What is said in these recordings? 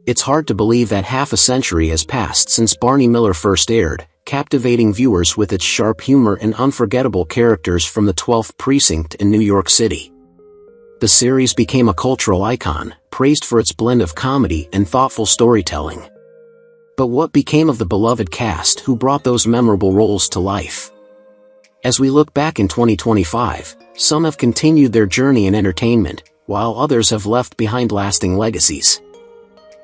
It's hard to believe that half a century has passed since Barney Miller first aired, captivating viewers with its sharp humor and unforgettable characters from the 12th Precinct in New York City. The series became a cultural icon, praised for its blend of comedy and thoughtful storytelling. But what became of the beloved cast who brought those memorable roles to life? As we look back in 2025, some have continued their journey in entertainment, while others have left behind lasting legacies.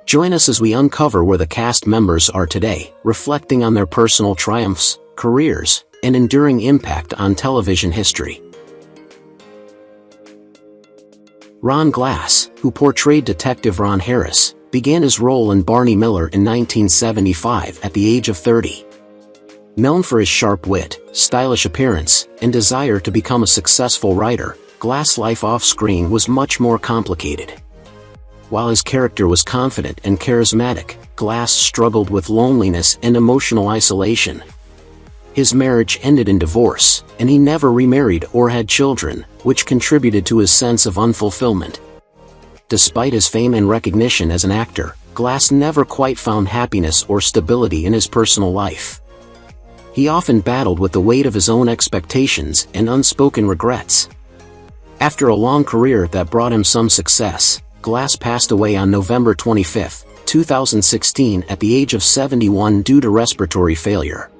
Join us as we uncover where the cast members are today, reflecting on their personal triumphs, careers, and enduring impact on television history. Ron Glass, who portrayed Detective Ron Harris, began his role in Barney Miller in 1975 at the age of 30. Known for his sharp wit, stylish appearance, and desire to become a successful writer, Glass' life off-screen was much more complicated. While his character was confident and charismatic, Glass struggled with loneliness and emotional isolation. His marriage ended in divorce, and he never remarried or had children, which contributed to his sense of unfulfillment. Despite his fame and recognition as an actor, Glass never quite found happiness or stability in his personal life. He often battled with the weight of his own expectations and unspoken regrets. After a long career that brought him some success, Glass passed away on November 25, 2016 at the age of 71 due to respiratory failure.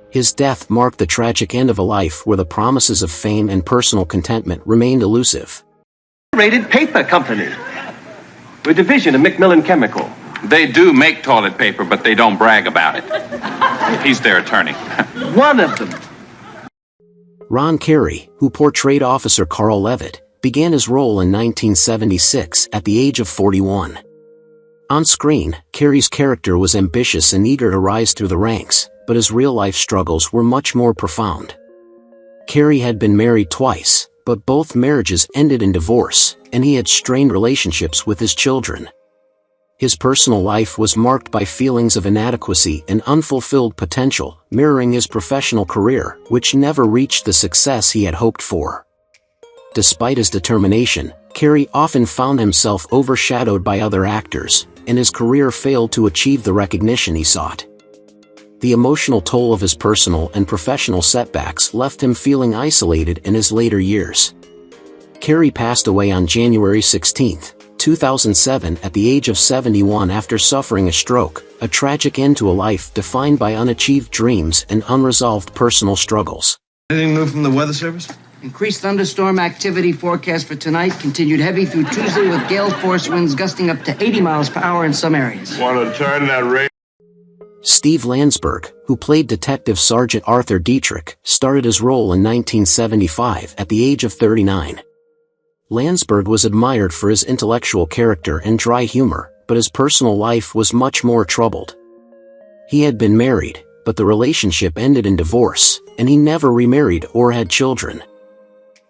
His death marked the tragic end of a life where the promises of fame and personal contentment remained elusive. Rated paper company. We're a division of Macmillan Chemical. They do make toilet paper, but they don't brag about it. He's their attorney. One of them. Ron Carey, who portrayed Officer Carl Levitt, began his role in 1976 at the age of 41. On screen, Carey's character was ambitious and eager to rise through the ranks, but his real-life struggles were much more profound. Carey had been married twice, but both marriages ended in divorce, and he had strained relationships with his children. His personal life was marked by feelings of inadequacy and unfulfilled potential, mirroring his professional career, which never reached the success he had hoped for. Despite his determination, Carey often found himself overshadowed by other actors, and his career failed to achieve the recognition he sought. The emotional toll of his personal and professional setbacks left him feeling isolated in his later years. Carey passed away on January 16, 2007 at the age of 71 after suffering a stroke, a tragic end to a life defined by unachieved dreams and unresolved personal struggles. Anything new from the Weather Service? Increased thunderstorm activity forecast for tonight, continued heavy through Tuesday with gale force winds gusting up to 80 miles per hour in some areas. Want to turn that radio? Steve Landsberg, who played Detective Sergeant Arthur Dietrich, started his role in 1975 at the age of 39. Landsberg was admired for his intellectual character and dry humor, but his personal life was much more troubled. He had been married, but the relationship ended in divorce, and he never remarried or had children.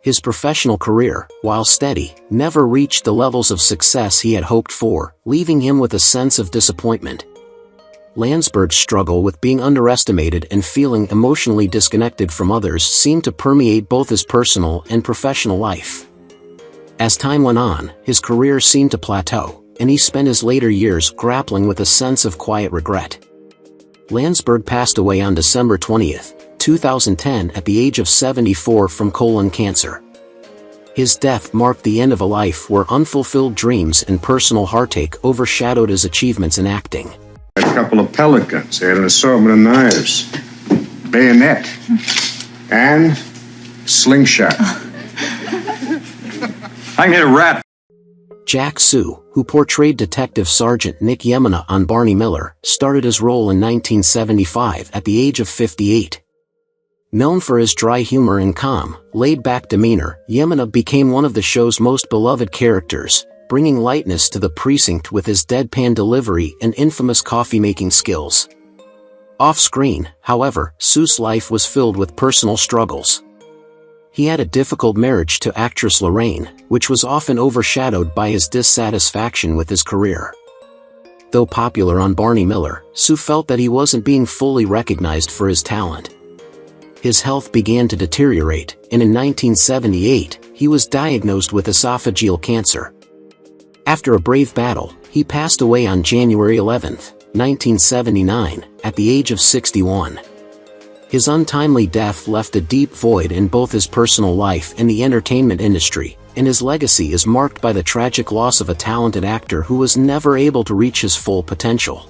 His professional career, while steady, never reached the levels of success he had hoped for, leaving him with a sense of disappointment. Landsberg's struggle with being underestimated and feeling emotionally disconnected from others seemed to permeate both his personal and professional life. As time went on, his career seemed to plateau, and he spent his later years grappling with a sense of quiet regret. Landsberg passed away on December 20, 2010 at the age of 74 from colon cancer. His death marked the end of a life where unfulfilled dreams and personal heartache overshadowed his achievements in acting. A couple of pellet guns. They had an assortment of knives, bayonet, and slingshot. I can hit a rat. Jack Sue, who portrayed Detective Sergeant Nick Yemena on Barney Miller, started his role in 1975 at the age of 58. Known for his dry humor and calm, laid-back demeanor, Yemena became one of the show's most beloved characters, bringing lightness to the precinct with his deadpan delivery and infamous coffee-making skills. Off-screen, however, Sue's life was filled with personal struggles. He had a difficult marriage to actress Lorraine, which was often overshadowed by his dissatisfaction with his career. Though popular on Barney Miller, Sue felt that he wasn't being fully recognized for his talent. His health began to deteriorate, and in 1978, he was diagnosed with esophageal cancer. After a brave battle, He passed away on January 11, 1979, at the age of 61. His untimely death left a deep void in both his personal life and the entertainment industry, and his legacy is marked by the tragic loss of a talented actor who was never able to reach his full potential.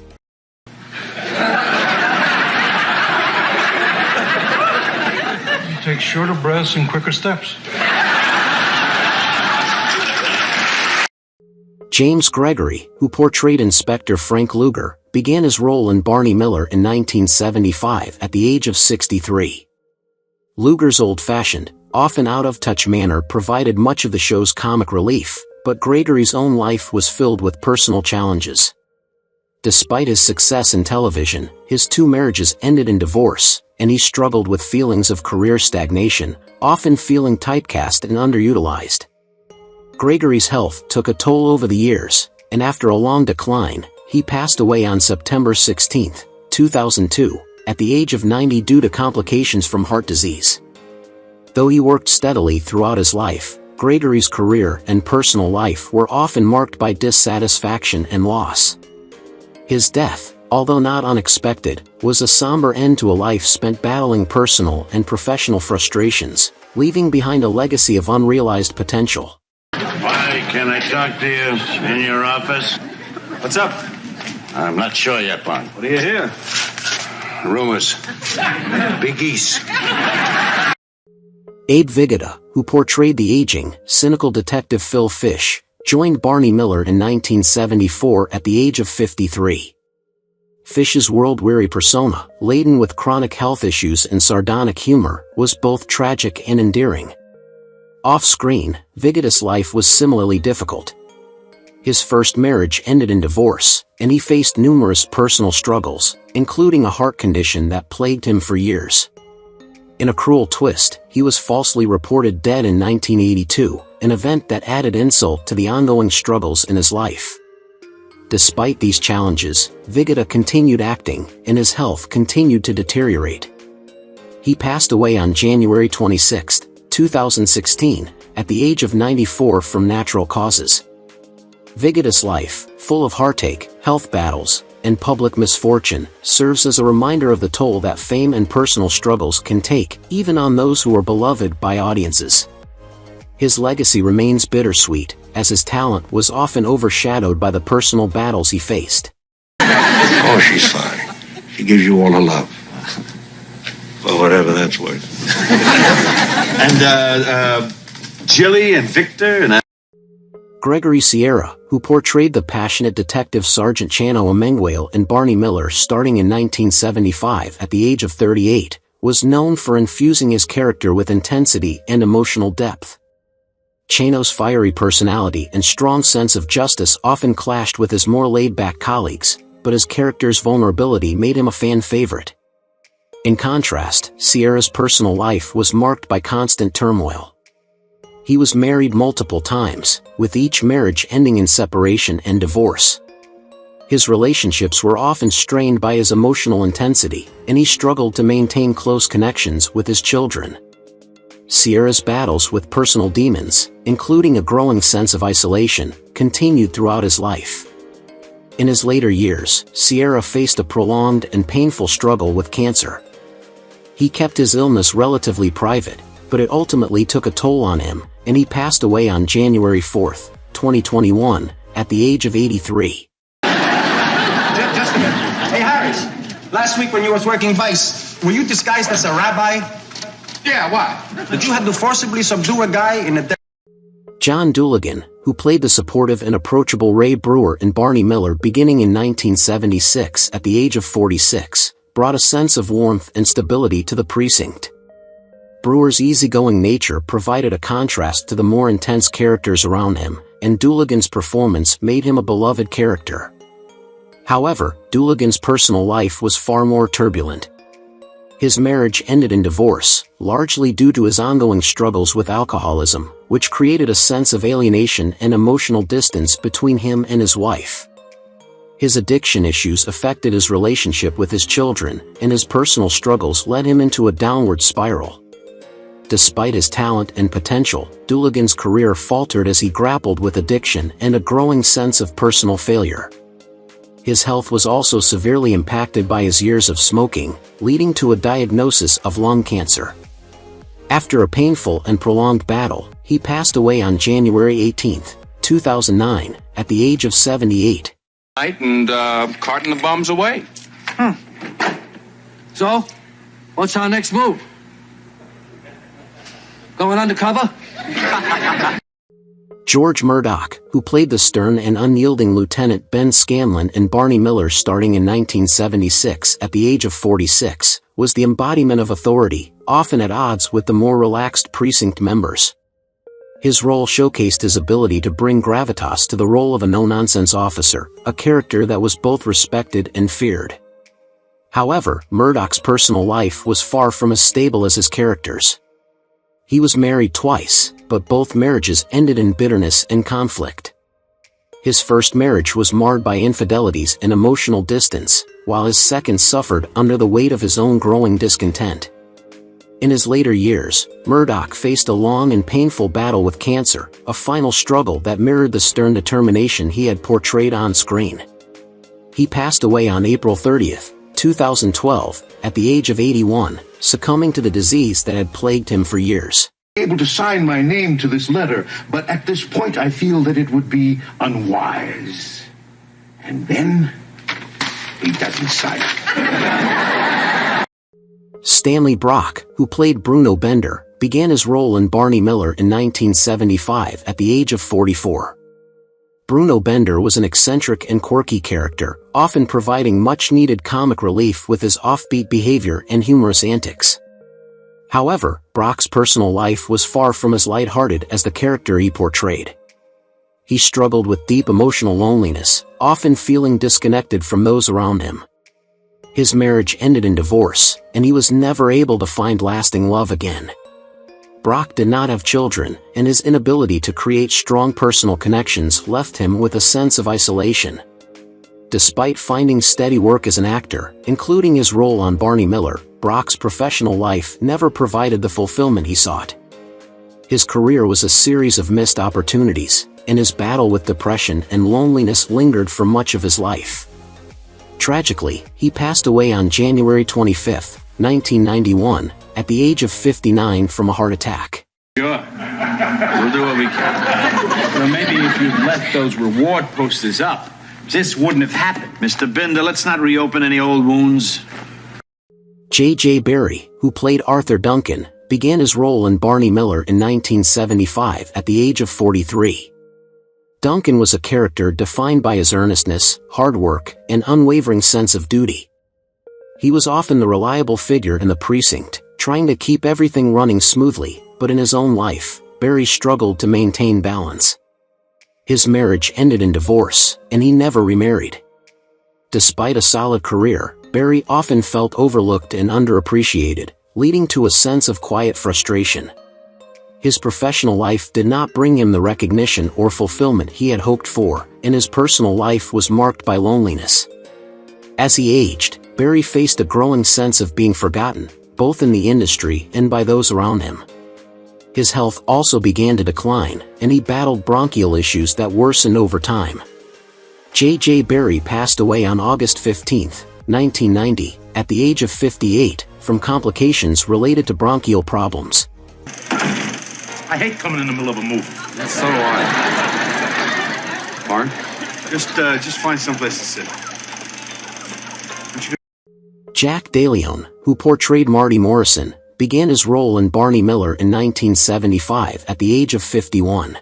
You take shorter breaths and quicker steps. James Gregory, who portrayed Inspector Frank Luger, began his role in Barney Miller in 1975 at the age of 63. Luger's old-fashioned, often out-of-touch manner provided much of the show's comic relief, but Gregory's own life was filled with personal challenges. Despite his success in television, his 2 marriages ended in divorce, and he struggled with feelings of career stagnation, often feeling typecast and underutilized. Gregory's health took a toll over the years, and after a long decline, he passed away on September 16, 2002, at the age of 90 due to complications from heart disease. Though he worked steadily throughout his life, Gregory's career and personal life were often marked by dissatisfaction and loss. His death, although not unexpected, was a somber end to a life spent battling personal and professional frustrations, leaving behind a legacy of unrealized potential. Why, can I talk to you in your office? What's up? I'm not sure yet, Bond. What do you hear? Rumors. Big geese. Abe Vigoda, who portrayed the aging, cynical detective Phil Fish, joined Barney Miller in 1974 at the age of 53. Fish's world-weary persona, laden with chronic health issues and sardonic humor, was both tragic and endearing. Off-screen, Vigoda's life was similarly difficult. His first marriage ended in divorce, and he faced numerous personal struggles, including a heart condition that plagued him for years. In a cruel twist, he was falsely reported dead in 1982, an event that added insult to the ongoing struggles in his life. Despite these challenges, Vigoda continued acting, and his health continued to deteriorate. He passed away on January 26, 2016, at the age of 94 from natural causes. Vigoda's life, full of heartache, health battles, and public misfortune, serves as a reminder of the toll that fame and personal struggles can take, even on those who are beloved by audiences. His legacy remains bittersweet, as his talent was often overshadowed by the personal battles he faced. Oh, she's fine. She gives you all her love. For whatever that's worth. And, Jilly and Victor and... Gregory Sierra, who portrayed the passionate detective Sergeant Chano Amenguale in Barney Miller starting in 1975 at the age of 38, was known for infusing his character with intensity and emotional depth. Chano's fiery personality and strong sense of justice often clashed with his more laid-back colleagues, but his character's vulnerability made him a fan favorite. In contrast, Sierra's personal life was marked by constant turmoil. He was married multiple times, with each marriage ending in separation and divorce. His relationships were often strained by his emotional intensity, and he struggled to maintain close connections with his children. Sierra's battles with personal demons, including a growing sense of isolation, continued throughout his life. In his later years, Sierra faced a prolonged and painful struggle with cancer. He kept his illness relatively private, but it ultimately took a toll on him, and he passed away on January 4, 2021, at the age of 83. Just a minute. Hey, Harris, last week when you was working Vice, were you disguised as a rabbi? Yeah, why? Did you have to forcibly subdue a guy in a... John Dooligan, who played the supportive and approachable Ray Brewer in Barney Miller beginning in 1976 at the age of 46, brought a sense of warmth and stability to the precinct. Brewer's easygoing nature provided a contrast to the more intense characters around him, and Dooligan's performance made him a beloved character. However, Dooligan's personal life was far more turbulent. His marriage ended in divorce, largely due to his ongoing struggles with alcoholism, which created a sense of alienation and emotional distance between him and his wife. His addiction issues affected his relationship with his children, and his personal struggles led him into a downward spiral. Despite his talent and potential, Dooligan's career faltered as he grappled with addiction and a growing sense of personal failure. His health was also severely impacted by his years of smoking, leading to a diagnosis of lung cancer. After a painful and prolonged battle, he passed away on January 18, 2009, at the age of 78. And carting the bums away. So, what's our next move? Going undercover? George Murdoch, who played the stern and unyielding Lieutenant Ben Scanlon in Barney Miller starting in 1976 at the age of 46, was the embodiment of authority, often at odds with the more relaxed precinct members. His role showcased his ability to bring gravitas to the role of a no-nonsense officer, a character that was both respected and feared. However, Murdoch's personal life was far from as stable as his character's. He was married twice, but both marriages ended in bitterness and conflict. His first marriage was marred by infidelities and emotional distance, while his second suffered under the weight of his own growing discontent. In his later years, Murdoch faced a long and painful battle with cancer, a final struggle that mirrored the stern determination he had portrayed on screen. He passed away on April 30, 2012, at the age of 81, succumbing to the disease that had plagued him for years. Able to sign my name to this letter, but at this point I feel that it would be unwise. And then he doesn't sign it. Stanley Brock, who played Bruno Bender, began his role in Barney Miller in 1975 at the age of 44. Bruno Bender was an eccentric and quirky character, often providing much-needed comic relief with his offbeat behavior and humorous antics. However, Brock's personal life was far from as lighthearted as the character he portrayed. He struggled with deep emotional loneliness, often feeling disconnected from those around him. His marriage ended in divorce, and he was never able to find lasting love again. Brock did not have children, and his inability to create strong personal connections left him with a sense of isolation. Despite finding steady work as an actor, including his role on Barney Miller, Brock's professional life never provided the fulfillment he sought. His career was a series of missed opportunities, and his battle with depression and loneliness lingered for much of his life. Tragically, he passed away on January 25, 1991, at the age of 59 from a heart attack. Sure. We'll do what we can. Well, maybe if you'd left those reward posters up, this wouldn't have happened. Mr. Binder, let's not reopen any old wounds. J.J. Barrie, who played Arthur Duncan, began his role in Barney Miller in 1975 at the age of 43. Duncan was a character defined by his earnestness, hard work, and unwavering sense of duty. He was often the reliable figure in the precinct, trying to keep everything running smoothly, but in his own life, Barrie struggled to maintain balance. His marriage ended in divorce, and he never remarried. Despite a solid career, Barrie often felt overlooked and underappreciated, leading to a sense of quiet frustration. His professional life did not bring him the recognition or fulfillment he had hoped for, and his personal life was marked by loneliness. As he aged, Barrie faced a growing sense of being forgotten, both in the industry and by those around him. His health also began to decline, and he battled bronchial issues that worsened over time. J.J. Barrie passed away on August 15, 1990, at the age of 58, from complications related to bronchial problems. I hate coming in the middle of a movie. So do I. Barn? Just find someplace to sit. Jack DeLeon, who portrayed Marty Morrison, began his role in Barney Miller in 1975 at the age of 51.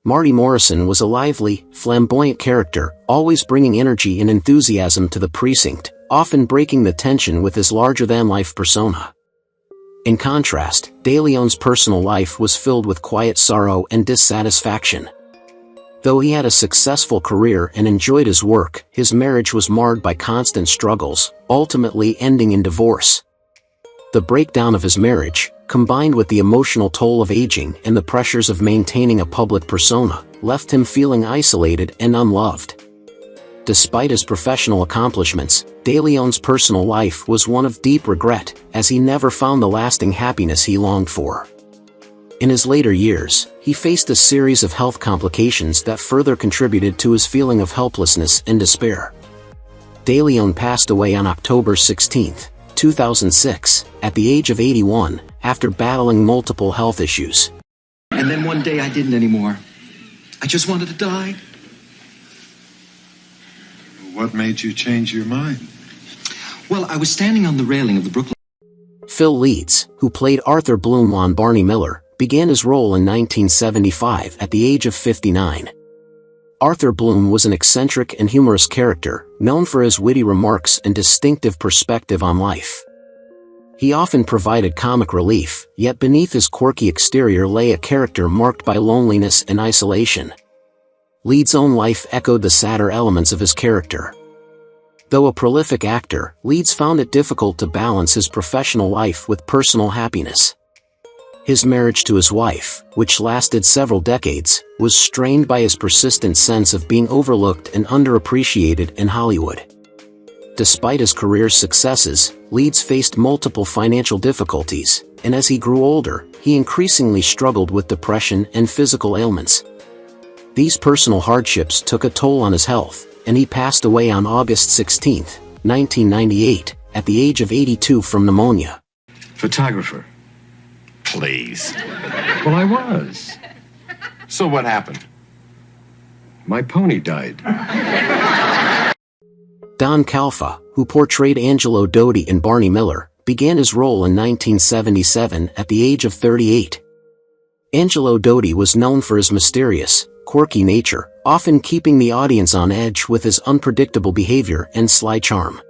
Marty Morrison was a lively, flamboyant character, always bringing energy and enthusiasm to the precinct, often breaking the tension with his larger-than-life persona. In contrast, DeLeon's personal life was filled with quiet sorrow and dissatisfaction. Though he had a successful career and enjoyed his work, his marriage was marred by constant struggles, ultimately ending in divorce. The breakdown of his marriage, combined with the emotional toll of aging and the pressures of maintaining a public persona, left him feeling isolated and unloved. Despite his professional accomplishments, De Leon's personal life was one of deep regret, as he never found the lasting happiness he longed for. In his later years, he faced a series of health complications that further contributed to his feeling of helplessness and despair. De Leon passed away on October 16, 2006, at the age of 81, after battling multiple health issues. And then one day I didn't anymore. I just wanted to die. What made you change your mind? Well, I was standing on the railing of the Brooklyn... Phil Leeds, who played Arthur Bloom on Barney Miller, began his role in 1975 at the age of 59. Arthur Bloom was an eccentric and humorous character, known for his witty remarks and distinctive perspective on life. He often provided comic relief, yet beneath his quirky exterior lay a character marked by loneliness and isolation. Leeds' own life echoed the sadder elements of his character. Though a prolific actor, Leeds found it difficult to balance his professional life with personal happiness. His marriage to his wife, which lasted several decades, was strained by his persistent sense of being overlooked and underappreciated in Hollywood. Despite his career's successes, Leeds faced multiple financial difficulties, and as he grew older, he increasingly struggled with depression and physical ailments. These personal hardships took a toll on his health, and he passed away on August 16, 1998, at the age of 82 from pneumonia. Photographer. Please. Well, I was. So what happened? My pony died. Don Calfa, who portrayed Angelo Doty in Barney Miller, began his role in 1977 at the age of 38. Angelo Doty was known for his mysterious, quirky nature, often keeping the audience on edge with his unpredictable behavior and sly charm.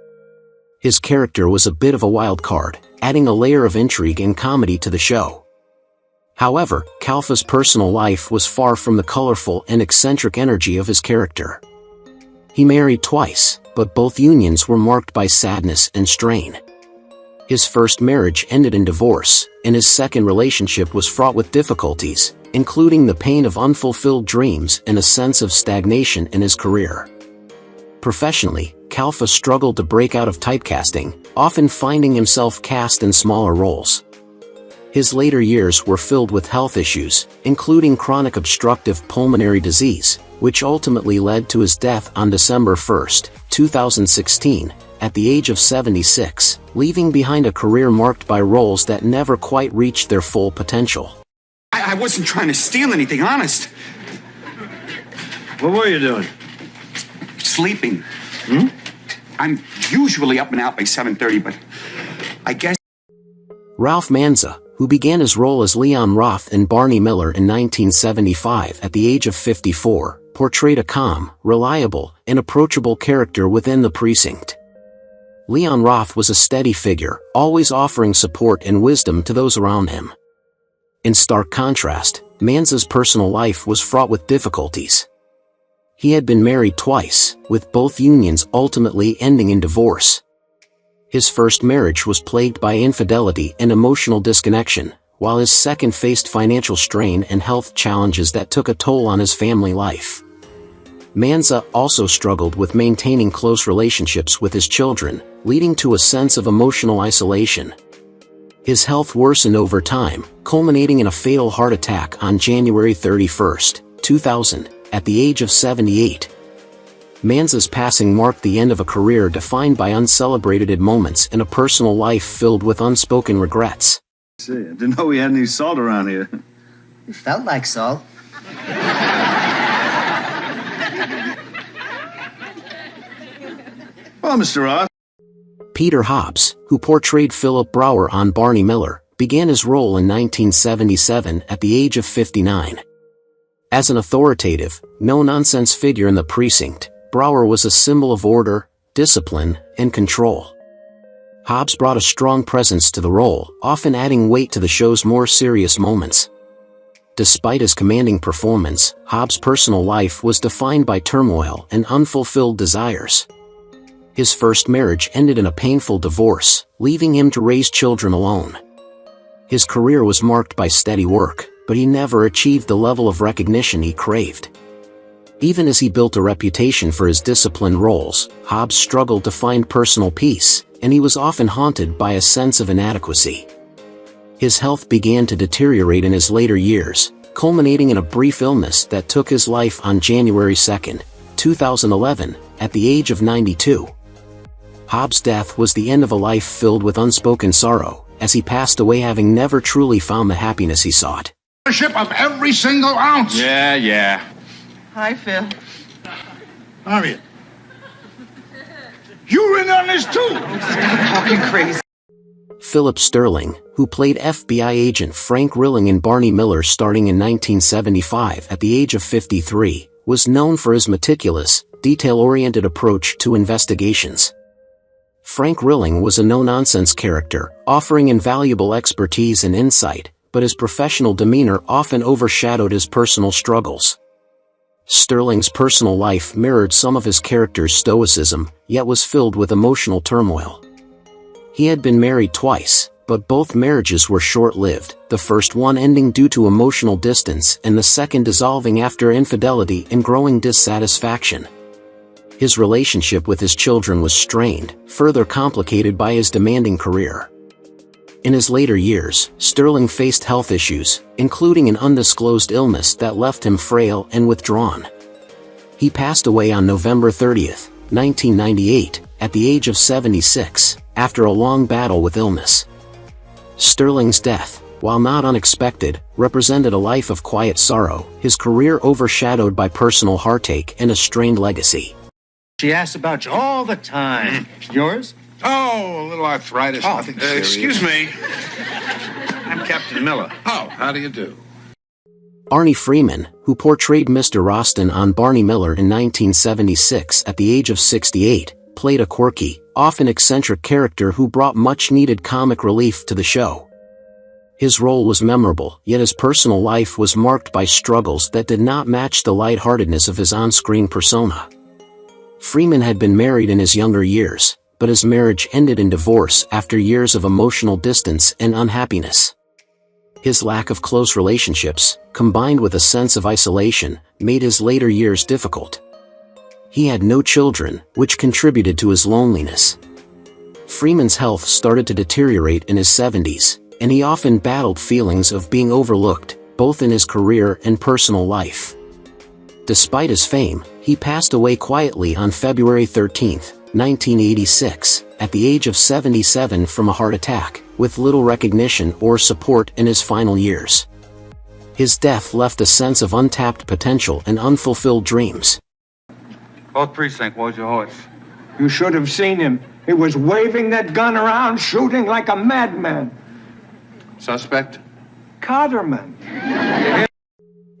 His character was a bit of a wild card, adding a layer of intrigue and comedy to the show. However, Calfa's personal life was far from the colorful and eccentric energy of his character. He married twice, but both unions were marked by sadness and strain. His first marriage ended in divorce, and his second relationship was fraught with difficulties, including the pain of unfulfilled dreams and a sense of stagnation in his career. Professionally, Calfa struggled to break out of typecasting, often finding himself cast in smaller roles. His later years were filled with health issues, including chronic obstructive pulmonary disease, which ultimately led to his death on December 1, 2016, at the age of 76, leaving behind a career marked by roles that never quite reached their full potential. I wasn't trying to steal anything, honest. What were you doing? Sleeping. I'm usually up and out by 7:30, but I guess... Ralph Manza, who began his role as Leon Roth in Barney Miller in 1975 at the age of 54, portrayed a calm, reliable, and approachable character within the precinct. Leon Roth was a steady figure, always offering support and wisdom to those around him. In stark contrast, Manza's personal life was fraught with difficulties. He had been married twice, with both unions ultimately ending in divorce. His first marriage was plagued by infidelity and emotional disconnection, while his second faced financial strain and health challenges that took a toll on his family life. Manza also struggled with maintaining close relationships with his children, leading to a sense of emotional isolation. His health worsened over time, culminating in a fatal heart attack on January 31, 2000, at the age of 78. Manza's passing marked the end of a career defined by uncelebrated moments and a personal life filled with unspoken regrets. I didn't know we had any salt around here. It felt like salt. Well, Mr. Roth. Peter Hobbs, who portrayed Philip Brower on Barney Miller, began his role in 1977 at the age of 59. As an authoritative, no-nonsense figure in the precinct, Brower was a symbol of order, discipline, and control. Hobbs brought a strong presence to the role, often adding weight to the show's more serious moments. Despite his commanding performance, Hobbs' personal life was defined by turmoil and unfulfilled desires. His first marriage ended in a painful divorce, leaving him to raise children alone. His career was marked by steady work, but he never achieved the level of recognition he craved. Even as he built a reputation for his disciplined roles, Hobbs struggled to find personal peace, and he was often haunted by a sense of inadequacy. His health began to deteriorate in his later years, culminating in a brief illness that took his life on January 2, 2011, at the age of 92. Hobbs' death was the end of a life filled with unspoken sorrow, as he passed away having never truly found the happiness he sought. Ownership of every single ounce. Yeah. Hi, Phil. Harriet. You were in on this too. Stop talking crazy. Philip Sterling, who played FBI agent Frank Rilling in Barney Miller starting in 1975 at the age of 53, was known for his meticulous, detail-oriented approach to investigations. Frank Rilling was a no-nonsense character, offering invaluable expertise and insight, but his professional demeanor often overshadowed his personal struggles. Sterling's personal life mirrored some of his character's stoicism, yet was filled with emotional turmoil. He had been married twice, but both marriages were short-lived, the first one ending due to emotional distance and the second dissolving after infidelity and growing dissatisfaction. His relationship with his children was strained, further complicated by his demanding career. In his later years, Sterling faced health issues, including an undisclosed illness that left him frail and withdrawn. He passed away on November 30, 1998, at the age of 76, after a long battle with illness. Sterling's death, while not unexpected, represented a life of quiet sorrow, his career overshadowed by personal heartache and a strained legacy. She asks about you all the time. Yours? Oh, a little arthritis, nothing serious. Excuse me. I'm Captain Miller. Oh, how do you do? Arnie Freeman, who portrayed Mr. Roston on Barney Miller in 1976 at the age of 68, played a quirky, often eccentric character who brought much-needed comic relief to the show. His role was memorable, yet his personal life was marked by struggles that did not match the lightheartedness of his on-screen persona. Freeman had been married in his younger years, but his marriage ended in divorce after years of emotional distance and unhappiness. His lack of close relationships, combined with a sense of isolation, made his later years difficult. He had no children, which contributed to his loneliness. Freeman's health started to deteriorate in his 70s, and he often battled feelings of being overlooked, both in his career and personal life. Despite his fame, he passed away quietly on February 13, 1986, at the age of 77 from a heart attack, with little recognition or support in his final years. His death left a sense of untapped potential and unfulfilled dreams. Both precinct, where's your horse? You should have seen him. He was waving that gun around, shooting like a madman. Suspect? Cotterman.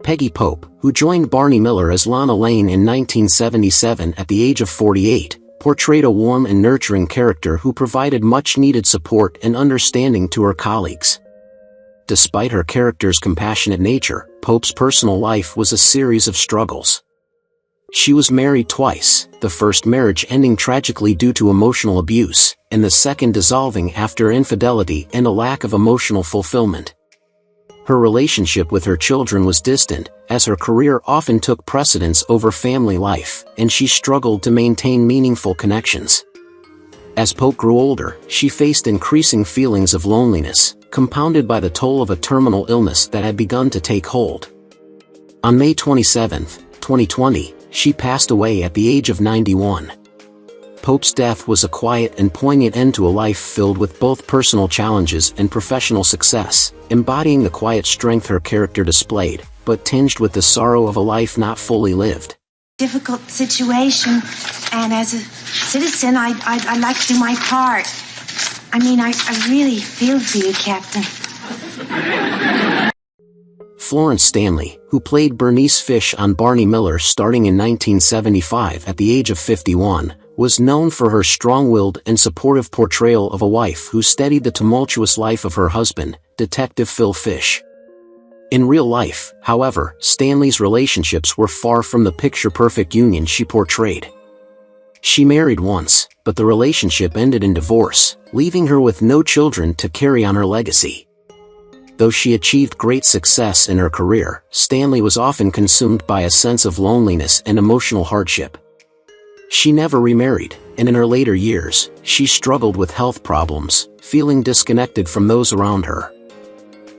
Peggy Pope, who joined Barney Miller as Lana Lane in 1977 at the age of 48, portrayed a warm and nurturing character who provided much-needed support and understanding to her colleagues. Despite her character's compassionate nature, Pope's personal life was a series of struggles. She was married twice, the first marriage ending tragically due to emotional abuse, and the second dissolving after infidelity and a lack of emotional fulfillment. Her relationship with her children was distant, as her career often took precedence over family life, and she struggled to maintain meaningful connections. As Pope grew older, she faced increasing feelings of loneliness, compounded by the toll of a terminal illness that had begun to take hold. On May 27, 2020, she passed away at the age of 91. Pope's death was a quiet and poignant end to a life filled with both personal challenges and professional success, embodying the quiet strength her character displayed, but tinged with the sorrow of a life not fully lived. Difficult situation, and as a citizen, I'd like to do my part. I mean, I really feel for you, Captain. Florence Stanley, who played Bernice Fish on Barney Miller starting in 1975 at the age of 51, was known for her strong-willed and supportive portrayal of a wife who steadied the tumultuous life of her husband, Detective Phil Fish. In real life, however, Stanley's relationships were far from the picture-perfect union she portrayed. She married once, but the relationship ended in divorce, leaving her with no children to carry on her legacy. Though she achieved great success in her career, Stanley was often consumed by a sense of loneliness and emotional hardship. She never remarried, and in her later years, she struggled with health problems, feeling disconnected from those around her.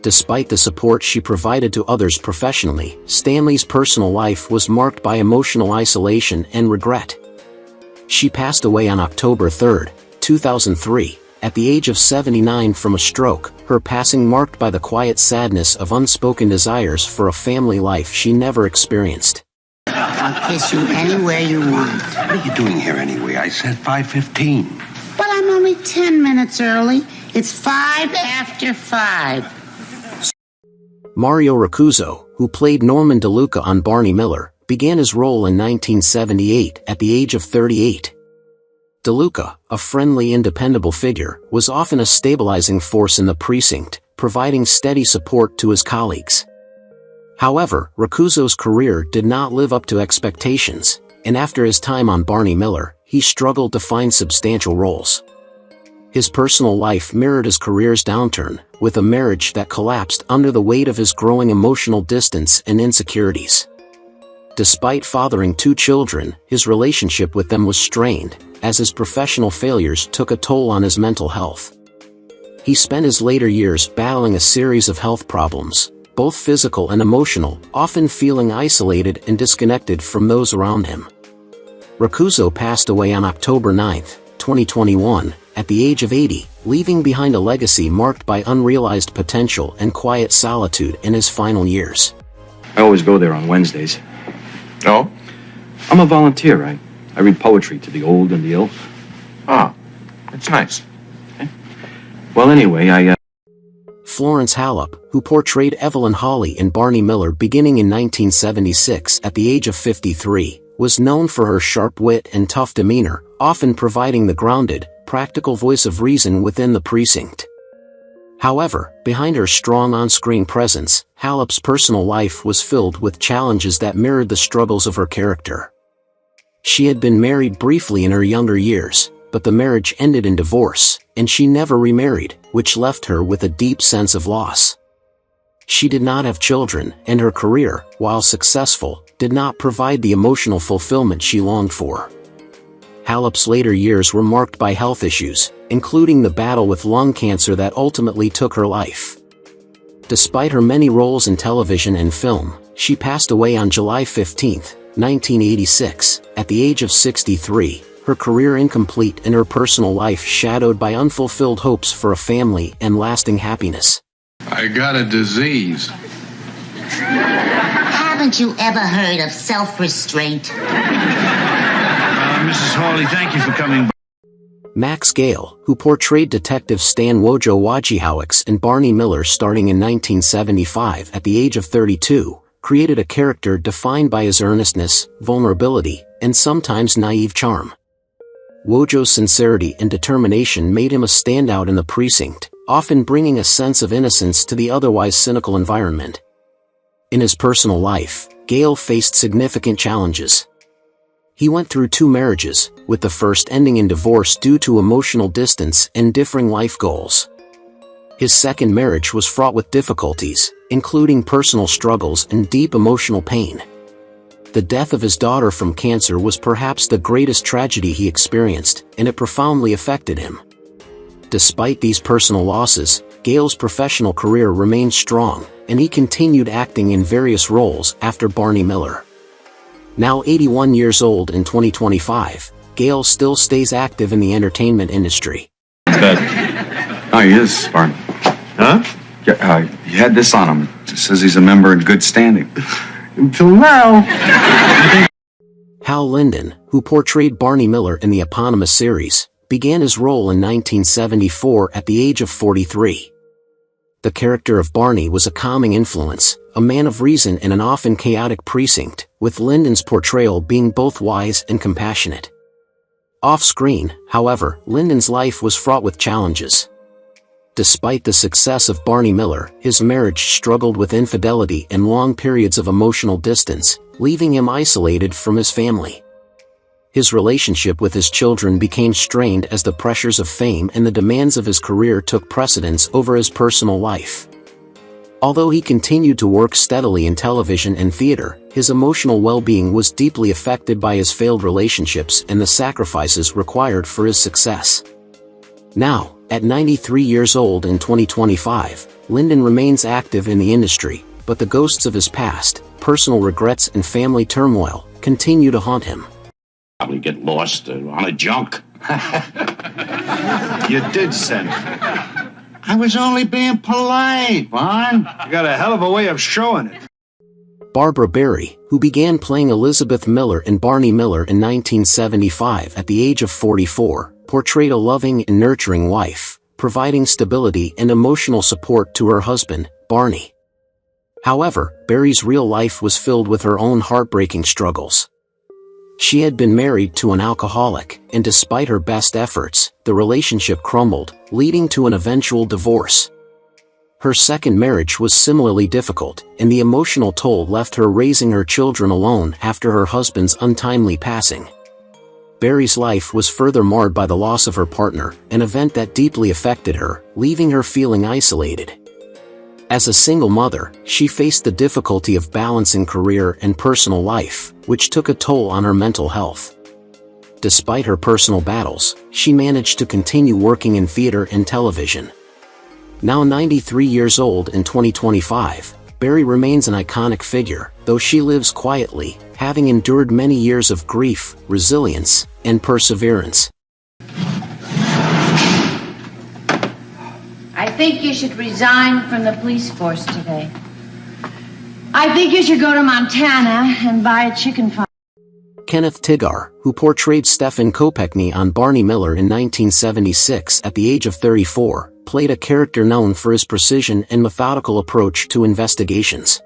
Despite the support she provided to others professionally, Stanley's personal life was marked by emotional isolation and regret. She passed away on October 3, 2003, at the age of 79 from a stroke, her passing marked by the quiet sadness of unspoken desires for a family life she never experienced. I'll kiss you anywhere you want. What are you doing here anyway? I said 5:15. But I'm only 10 minutes early. It's 5 after 5. Mario Ricuzzo, who played Norman DeLuca on Barney Miller, began his role in 1978 at the age of 38. DeLuca, a friendly and dependable figure, was often a stabilizing force in the precinct, providing steady support to his colleagues. However, Ricuzzo's career did not live up to expectations, and after his time on Barney Miller, he struggled to find substantial roles. His personal life mirrored his career's downturn, with a marriage that collapsed under the weight of his growing emotional distance and insecurities. Despite fathering 2 children, his relationship with them was strained, as his professional failures took a toll on his mental health. He spent his later years battling a series of health problems, both physical and emotional, often feeling isolated and disconnected from those around him. Ricuzzo passed away on October 9, 2021, at the age of 80, leaving behind a legacy marked by unrealized potential and quiet solitude in his final years. I always go there on Wednesdays. Oh? I'm a volunteer. I read poetry to the old and the ill. Ah, that's nice. Okay. Well, anyway, Florence Hallup, who portrayed Evelyn Hawley in Barney Miller beginning in 1976 at the age of 53, was known for her sharp wit and tough demeanor, often providing the grounded, practical voice of reason within the precinct. However, behind her strong on-screen presence, Hallup's personal life was filled with challenges that mirrored the struggles of her character. She had been married briefly in her younger years, but the marriage ended in divorce, and she never remarried, which left her with a deep sense of loss. She did not have children, and her career, while successful, did not provide the emotional fulfillment she longed for. Hallup's later years were marked by health issues, including the battle with lung cancer that ultimately took her life. Despite her many roles in television and film, she passed away on July 15, 1986, at the age of 63, her career incomplete and her personal life shadowed by unfulfilled hopes for a family and lasting happiness. I got a disease. Haven't you ever heard of self-restraint? Mrs. Hawley, thank you for coming by. Max Gail, who portrayed Detective Stan Wojo Wojciechowicz in Barney Miller starting in 1975 at the age of 32, created a character defined by his earnestness, vulnerability, and sometimes naive charm. Wojo's sincerity and determination made him a standout in the precinct, often bringing a sense of innocence to the otherwise cynical environment. In his personal life, Gail faced significant challenges. He went through 2 marriages, with the first ending in divorce due to emotional distance and differing life goals. His second marriage was fraught with difficulties, including personal struggles and deep emotional pain. The death of his daughter from cancer was perhaps the greatest tragedy he experienced, and it profoundly affected him. Despite these personal losses, Gail's professional career remained strong, and he continued acting in various roles after Barney Miller. Now 81 years old in 2025, Gail still stays active in the entertainment industry. Oh, he is, Barney. Huh? Yeah, he had this on him. It says he's a member in good standing. Until now. Hal Linden, who portrayed Barney Miller in the eponymous series, began his role in 1974 at the age of 43. The character of Barney was a calming influence, a man of reason in an often chaotic precinct, with Linden's portrayal being both wise and compassionate. Off-screen, however, Linden's life was fraught with challenges. Despite the success of Barney Miller, his marriage struggled with infidelity and long periods of emotional distance, leaving him isolated from his family. His relationship with his children became strained as the pressures of fame and the demands of his career took precedence over his personal life. Although he continued to work steadily in television and theater, his emotional well-being was deeply affected by his failed relationships and the sacrifices required for his success. Now, at 93 years old in 2025, Linden remains active in the industry, but the ghosts of his past, personal regrets and family turmoil, continue to haunt him. Probably get lost on a junk. You did send. I was only being polite, Vaughn. You got a hell of a way of showing it. Barbara Barry, who began playing Elizabeth Miller in Barney Miller in 1975 at the age of 44, portrayed a loving and nurturing wife, providing stability and emotional support to her husband, Barney. However, Barry's real life was filled with her own heartbreaking struggles. She had been married to an alcoholic, and despite her best efforts, the relationship crumbled, leading to an eventual divorce. Her second marriage was similarly difficult, and the emotional toll left her raising her children alone after her husband's untimely passing. Barry's life was further marred by the loss of her partner, an event that deeply affected her, leaving her feeling isolated. As a single mother, she faced the difficulty of balancing career and personal life, which took a toll on her mental health. Despite her personal battles, she managed to continue working in theater and television. Now 93 years old in 2025, Barry remains an iconic figure, though she lives quietly, having endured many years of grief, resilience, and perseverance. I think you should resign from the police force today. I think you should go to Montana and buy a chicken farm. Kenneth Tigard, who portrayed Stephen Kopechny on Barney Miller in 1976 at the age of 34, played a character known for his precision and methodical approach to investigations.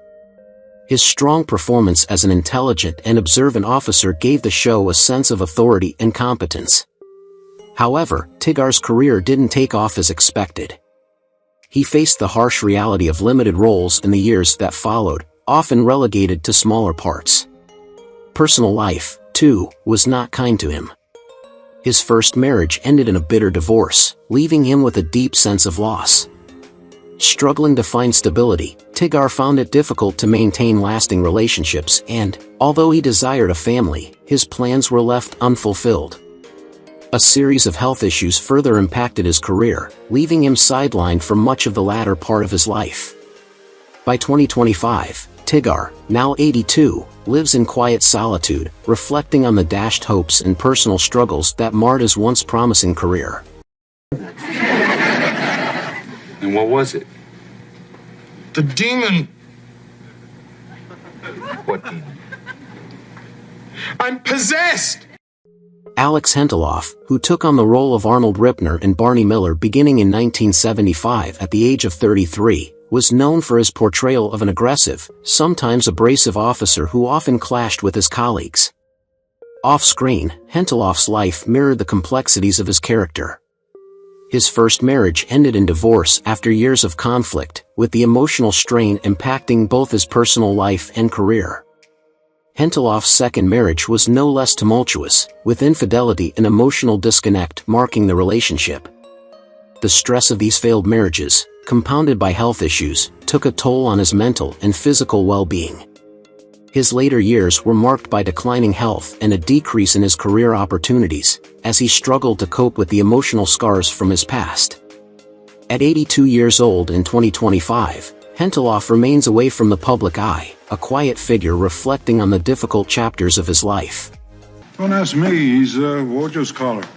His strong performance as an intelligent and observant officer gave the show a sense of authority and competence. However, Tigard's career didn't take off as expected. He faced the harsh reality of limited roles in the years that followed, often relegated to smaller parts. Personal life, too, was not kind to him. His first marriage ended in a bitter divorce, leaving him with a deep sense of loss. Struggling to find stability, Tigard found it difficult to maintain lasting relationships and, although he desired a family, his plans were left unfulfilled. A series of health issues further impacted his career, leaving him sidelined for much of the latter part of his life. By 2025, Tigard, now 82, lives in quiet solitude, reflecting on the dashed hopes and personal struggles that marred his once promising career. And what was it? The demon. What demon? I'm possessed! Alex Henteloff, who took on the role of Arnold Ripner in Barney Miller beginning in 1975 at the age of 33, was known for his portrayal of an aggressive, sometimes abrasive officer who often clashed with his colleagues. Off-screen, Henteloff's life mirrored the complexities of his character. His first marriage ended in divorce after years of conflict, with the emotional strain impacting both his personal life and career. Henteloff's second marriage was no less tumultuous, with infidelity and emotional disconnect marking the relationship. The stress of these failed marriages, compounded by health issues, took a toll on his mental and physical well-being. His later years were marked by declining health and a decrease in his career opportunities, as he struggled to cope with the emotional scars from his past. At 82 years old in 2025, Henteloff remains away from the public eye, a quiet figure reflecting on the difficult chapters of his life. Don't ask me, he's we'll just call her.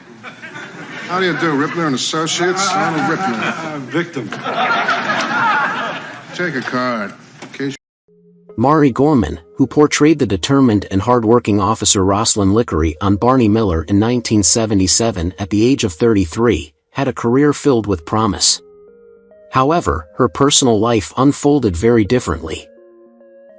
How do you do, Rippler and Associates? Arnold Ripner. Victim. Take a card. Mari Gorman, who portrayed the determined and hard-working officer Rosalind Lickery on Barney Miller in 1977 at the age of 33, had a career filled with promise. However, her personal life unfolded very differently.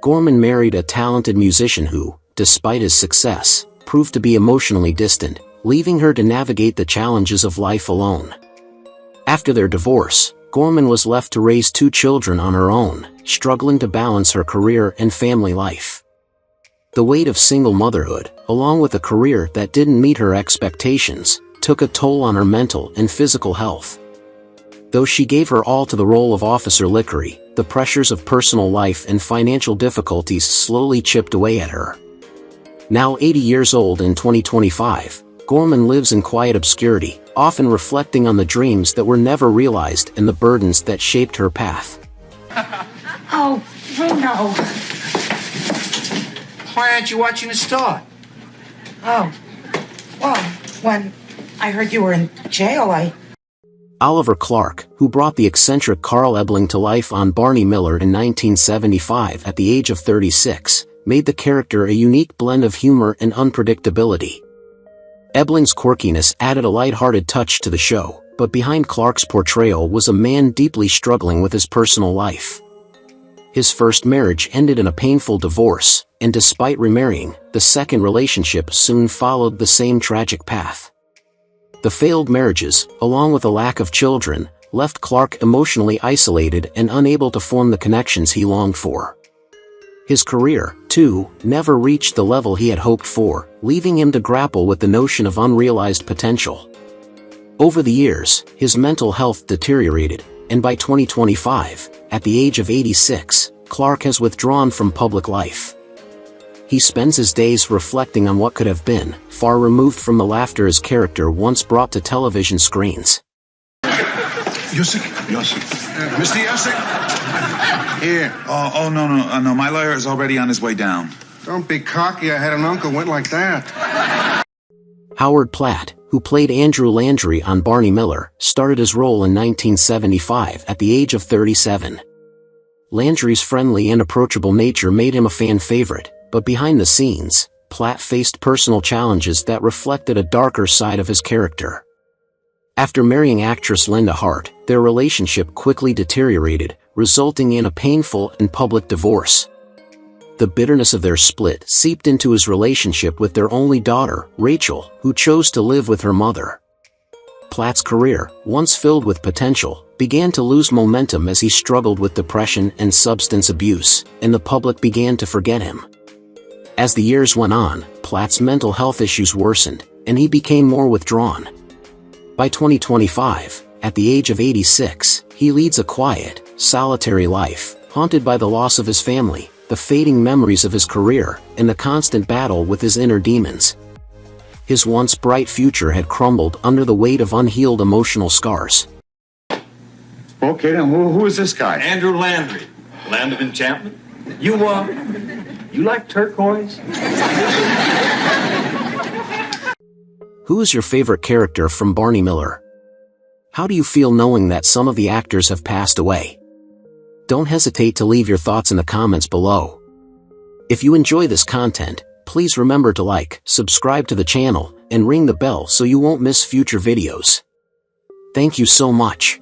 Gorman married a talented musician who, despite his success, proved to be emotionally distant, leaving her to navigate the challenges of life alone. After their divorce, Gorman was left to raise 2 children on her own, struggling to balance her career and family life. The weight of single motherhood, along with a career that didn't meet her expectations, took a toll on her mental and physical health. Though she gave her all to the role of Officer Lickery, the pressures of personal life and financial difficulties slowly chipped away at her. Now 80 years old in 2025, Gorman lives in quiet obscurity, often reflecting on the dreams that were never realized and the burdens that shaped her path. Oh, Bruno. Why aren't you watching the store? Oh, well, when I heard you were in jail, Oliver Clark, who brought the eccentric Carl Ebling to life on Barney Miller in 1975 at the age of 36, made the character a unique blend of humor and unpredictability. Ebling's quirkiness added a light-hearted touch to the show, but behind Clark's portrayal was a man deeply struggling with his personal life. His first marriage ended in a painful divorce, and despite remarrying, the second relationship soon followed the same tragic path. The failed marriages, along with a lack of children, left Clark emotionally isolated and unable to form the connections he longed for. His career, too, never reached the level he had hoped for, leaving him to grapple with the notion of unrealized potential. Over the years, his mental health deteriorated, and by 2025, at the age of 86, Clark has withdrawn from public life. He spends his days reflecting on what could have been, far removed from the laughter his character once brought to television screens. Yusik? Mr. Yusik? Here. Oh, no. My lawyer is already on his way down. Don't be cocky. I had an uncle went like that. Howard Platt, who played Andrew Landry on Barney Miller, started his role in 1975 at the age of 37. Landry's friendly and approachable nature made him a fan favorite, but behind the scenes, Platt faced personal challenges that reflected a darker side of his character. After marrying actress Linda Hart, their relationship quickly deteriorated, resulting in a painful and public divorce. The bitterness of their split seeped into his relationship with their only daughter, Rachel, who chose to live with her mother. Platt's career, once filled with potential, began to lose momentum as he struggled with depression and substance abuse, and the public began to forget him. As the years went on, Platt's mental health issues worsened, and he became more withdrawn. By 2025, at the age of 86, he leads a quiet, solitary life, haunted by the loss of his family, the fading memories of his career, and the constant battle with his inner demons. His once bright future had crumbled under the weight of unhealed emotional scars. Okay, then who is this guy? Andrew Landry, Land of Enchantment. You like turquoise? Who is your favorite character from Barney Miller? How do you feel knowing that some of the actors have passed away? Don't hesitate to leave your thoughts in the comments below. If you enjoy this content, please remember to like, subscribe to the channel, and ring the bell so you won't miss future videos. Thank you so much.